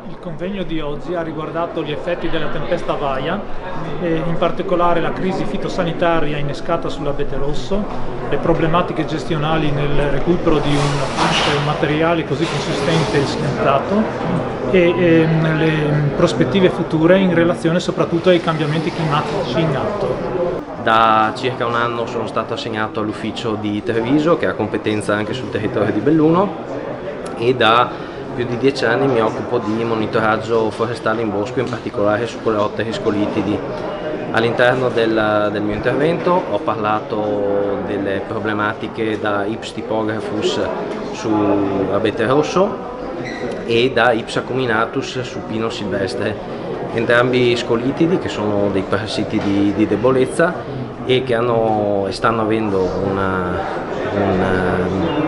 Il convegno di oggi ha riguardato gli effetti della tempesta Vaia e in particolare la crisi fitosanitaria innescata sull'abete rosso, le problematiche gestionali nel recupero di un materiale così consistente e schiantato e le prospettive future in relazione soprattutto ai cambiamenti climatici in atto. Da circa un anno sono stato assegnato all'ufficio di Treviso, che ha competenza anche sul territorio di Belluno, e da più di 10 anni mi occupo di monitoraggio forestale in bosco, in particolare su coleotteri scolitidi. All'interno del mio intervento ho parlato delle problematiche da Ips typographus su abete rosso e da Ips acuminatus su pino silvestre, entrambi scolitidi che sono dei parassiti di debolezza e che stanno avendo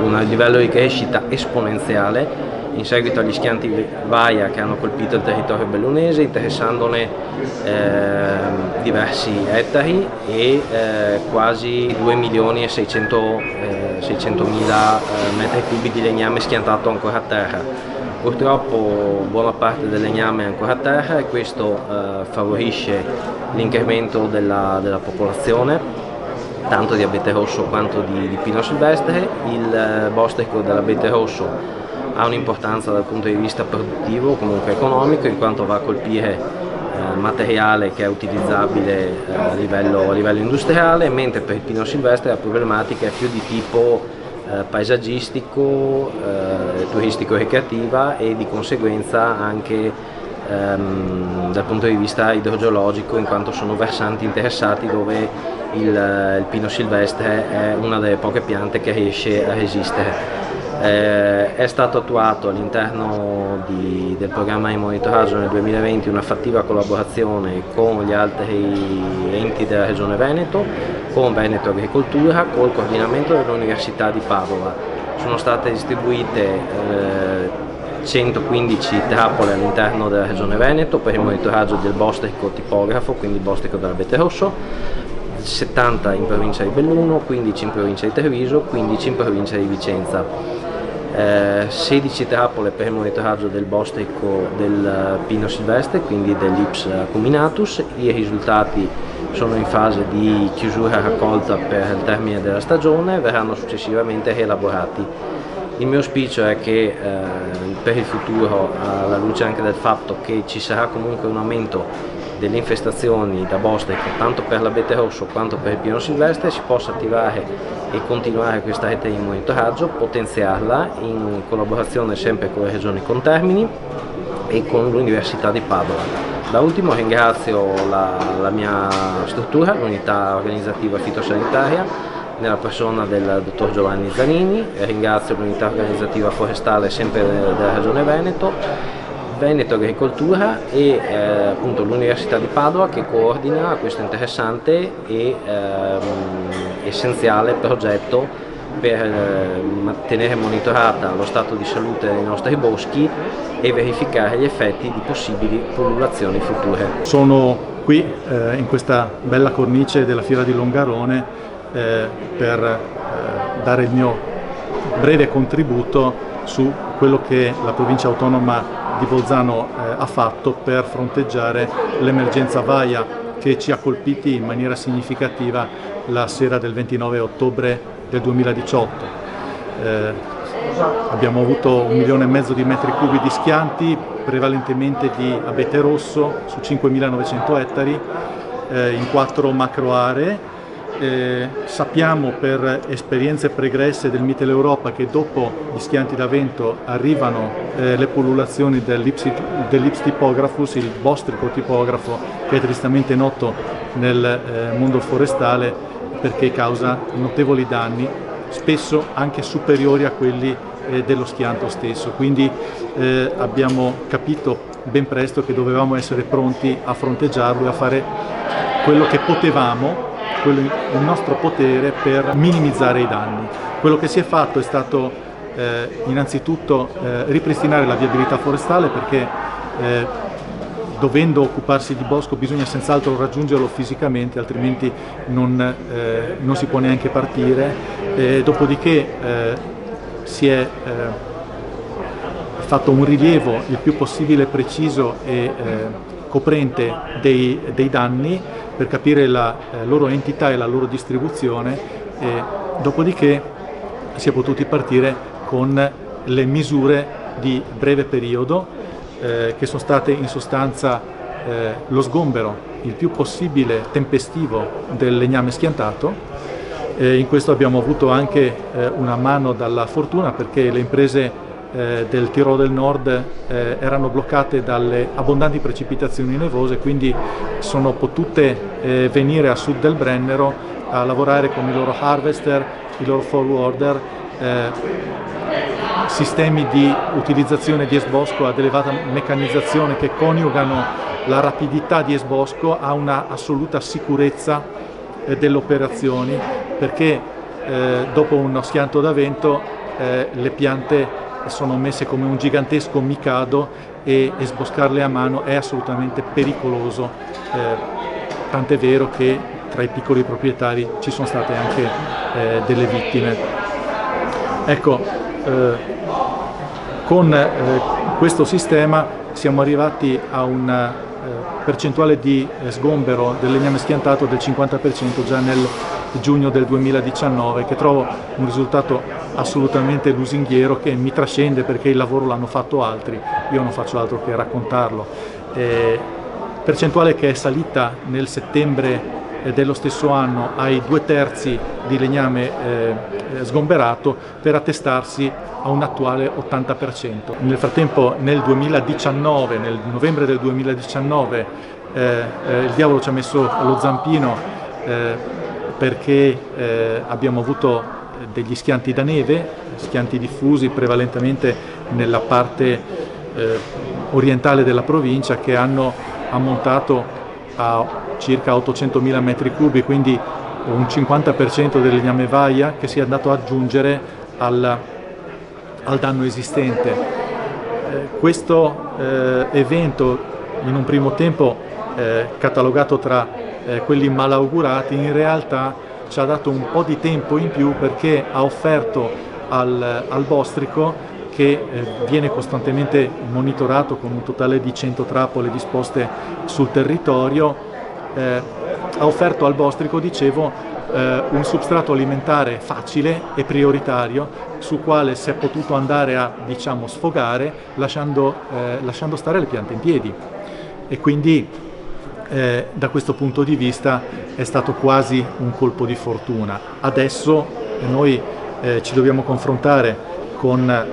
un livello di crescita esponenziale in seguito agli schianti Vaia che hanno colpito il territorio bellunese, interessandone diversi ettari e quasi 2.600.000 metri cubi di legname schiantato ancora a terra. Purtroppo buona parte del legname è ancora a terra e questo favorisce l'incremento della popolazione, tanto di abete rosso quanto di pino silvestre. Il bostrico dell'abete rosso ha un'importanza dal punto di vista produttivo, comunque economico, in quanto va a colpire materiale che è utilizzabile a livello industriale, mentre per il pino silvestre la problematica è più di tipo paesaggistico, turistico-ricreativa e di conseguenza anche dal punto di vista idrogeologico, in quanto sono versanti interessati dove il pino silvestre è una delle poche piante che riesce a resistere. È stato attuato all'interno del programma di monitoraggio nel 2020 una fattiva collaborazione con gli altri enti della Regione Veneto, con Veneto Agricoltura, col coordinamento dell'Università di Padova. Sono state distribuite 115 trappole all'interno della Regione Veneto per il monitoraggio del bostrico tipografo, quindi il bostrico dell'abete rosso, 70 in provincia di Belluno, 15 in provincia di Treviso, 15 in provincia di Vicenza. 16 trappole per il monitoraggio del bostrico del pino silvestre, quindi dell'Ips acuminatus. I risultati sono in fase di chiusura raccolta per il termine della stagione, verranno successivamente rielaborati. Il mio auspicio è che per il futuro, alla luce anche del fatto che ci sarà comunque un aumento delle infestazioni da bostrico tanto per l'abete rosso quanto per il pino silvestre, si possa attivare e continuare questa rete di monitoraggio, potenziarla in collaborazione sempre con le regioni contermini e con l'Università di Padova. Da ultimo ringrazio la mia struttura, l'unità organizzativa fitosanitaria, nella persona del dottor Giovanni Zanini, ringrazio l'unità organizzativa forestale sempre della Regione Veneto, Veneto Agricoltura e appunto l'Università di Padova, che coordina questo interessante e essenziale progetto per tenere monitorata lo stato di salute dei nostri boschi e verificare gli effetti di possibili pullulazioni future. Sono qui in questa bella cornice della Fiera di Longarone per dare il mio breve contributo su quello che la provincia autonoma di Bolzano ha fatto per fronteggiare l'emergenza Vaia che ci ha colpiti in maniera significativa la sera del 29 ottobre del 2018. Abbiamo avuto 1,5 milioni di metri cubi di schianti, prevalentemente di abete rosso, su 5.900 ettari, in 4 macro aree. Sappiamo per esperienze pregresse del Mitteleuropa che dopo gli schianti da vento arrivano le pullulazioni dell'Ips typographus, il bostrico tipografo che è tristemente noto nel mondo forestale perché causa notevoli danni, spesso anche superiori a quelli dello schianto stesso. Quindi abbiamo capito ben presto che dovevamo essere pronti a fronteggiarlo e a fare quello che potevamo, il nostro potere per minimizzare i danni. Quello che si è fatto è stato innanzitutto ripristinare la viabilità forestale, perché dovendo occuparsi di bosco bisogna senz'altro raggiungerlo fisicamente, altrimenti non si può neanche partire. Dopodiché si è fatto un rilievo il più possibile preciso e coprente dei danni per capire la loro entità e la loro distribuzione, e dopodiché si è potuti partire con le misure di breve periodo che sono state in sostanza lo sgombero il più possibile tempestivo del legname schiantato. In questo abbiamo avuto anche una mano dalla fortuna, perché le imprese del Tirolo del Nord erano bloccate dalle abbondanti precipitazioni nevose, quindi sono potute venire a sud del Brennero a lavorare con i loro harvester, i loro forwarder, sistemi di utilizzazione di esbosco ad elevata meccanizzazione che coniugano la rapidità di esbosco a una assoluta sicurezza delle operazioni, perché dopo uno schianto da vento le piante sono messe come un gigantesco micado e sboscarle a mano è assolutamente pericoloso, tant'è vero che tra i piccoli proprietari ci sono state anche delle vittime. Ecco, con questo sistema siamo arrivati a una percentuale di sgombero del legname schiantato del 50% già nel giugno del 2019, che trovo un risultato assolutamente lusinghiero, che mi trascende perché il lavoro l'hanno fatto altri, io non faccio altro che raccontarlo. Percentuale che è salita nel settembre dello stesso anno ai 2/3 di legname sgomberato, per attestarsi a un attuale 80%. Nel frattempo nel 2019, nel novembre del 2019, il diavolo ci ha messo lo zampino perché abbiamo avuto degli schianti da neve, schianti diffusi prevalentemente nella parte orientale della provincia, che hanno ammontato a circa 800.000 metri cubi, quindi un 50% del legname vaia che si è andato ad aggiungere al danno esistente. Questo evento, in un primo tempo catalogato tra quelli malaugurati, in realtà ci ha dato un po' di tempo in più, perché ha offerto al bostrico, che viene costantemente monitorato con un totale di 100 trappole disposte sul territorio, ha offerto al bostrico, dicevo, un substrato alimentare facile e prioritario, sul quale si è potuto andare a, diciamo, sfogare lasciando stare le piante in piedi, e quindi da questo punto di vista è stato quasi un colpo di fortuna. Adesso noi ci dobbiamo confrontare con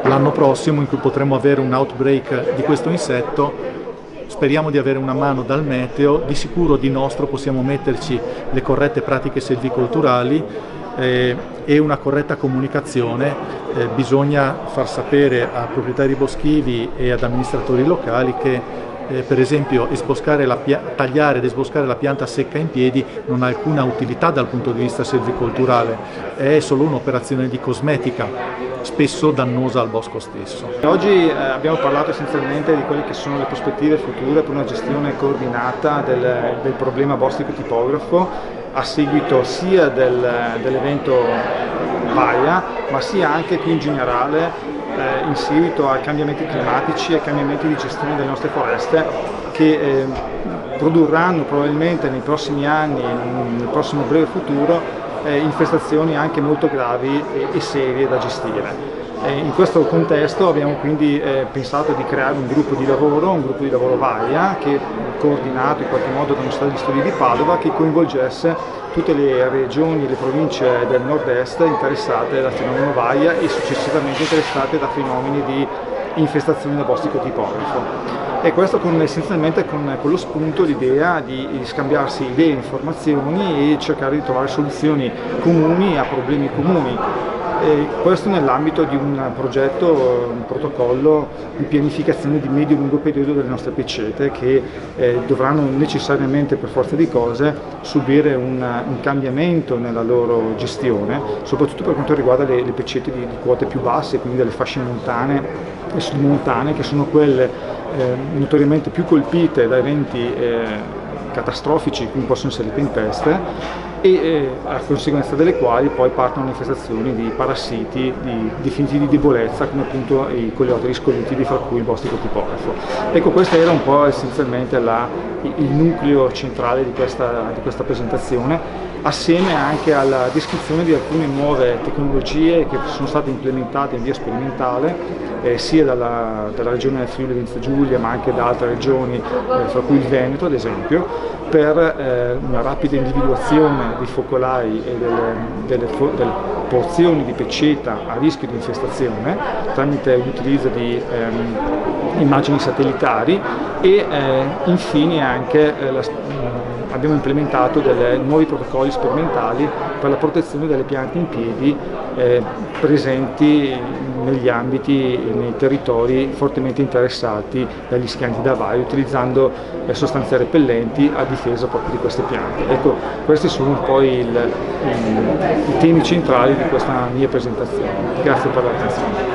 l'anno prossimo, in cui potremo avere un outbreak di questo insetto. Speriamo di avere una mano dal meteo, di sicuro di nostro possiamo metterci le corrette pratiche selvicolturali e una corretta comunicazione. Bisogna far sapere a proprietari boschivi e ad amministratori locali che per esempio tagliare ed esboscare la pianta secca in piedi non ha alcuna utilità dal punto di vista selvicolturale, è solo un'operazione di cosmetica, spesso dannosa al bosco stesso. Oggi abbiamo parlato essenzialmente di quelle che sono le prospettive future per una gestione coordinata del problema bostrico tipografo, a seguito sia dell'evento Vaia, ma sia anche più in generale in seguito ai cambiamenti climatici e ai cambiamenti di gestione delle nostre foreste, che produrranno probabilmente nei prossimi anni, nel prossimo breve futuro, infestazioni anche molto gravi e serie da gestire. In questo contesto abbiamo quindi pensato di creare un gruppo di lavoro Vaia, che coordinato in qualche modo dall'Università degli Studi di Padova, che coinvolgesse tutte le regioni e le province del nord-est interessate dal fenomeno Vaia e successivamente interessate da fenomeni di infestazioni da bostrico tipografo. E questo essenzialmente con lo spunto, l'idea di scambiarsi idee e informazioni e cercare di trovare soluzioni comuni a problemi comuni. E questo nell'ambito di un progetto, un protocollo di pianificazione di medio-lungo periodo delle nostre pecete, che dovranno necessariamente, per forza di cose, subire un cambiamento nella loro gestione, soprattutto per quanto riguarda le pecete di quote più basse, quindi delle fasce montane e submontane, che sono quelle notoriamente più colpite da eventi catastrofici come possono essere le tempeste e a conseguenza delle quali poi partono manifestazioni di parassiti definiti di debolezza come appunto i coleotteri scollutidi, fra cui il bostrico tipografo. Ecco, questo era un po' essenzialmente il nucleo centrale di questa presentazione, assieme anche alla descrizione di alcune nuove tecnologie che sono state implementate in via sperimentale sia dalla regione del Friuli Venezia Giulia ma anche da altre regioni, fra cui il Veneto ad esempio, per una rapida individuazione dei focolai e delle porzioni di pecceta a rischio di infestazione tramite l'utilizzo di immagini satellitari e infine anche abbiamo implementato nuovi protocolli sperimentali per la protezione delle piante in piedi presenti negli ambiti, nei territori fortemente interessati dagli schianti d'avario, utilizzando sostanze repellenti a difesa proprio di queste piante. Ecco, questi sono un po' i temi centrali di questa mia presentazione. Grazie per l'attenzione.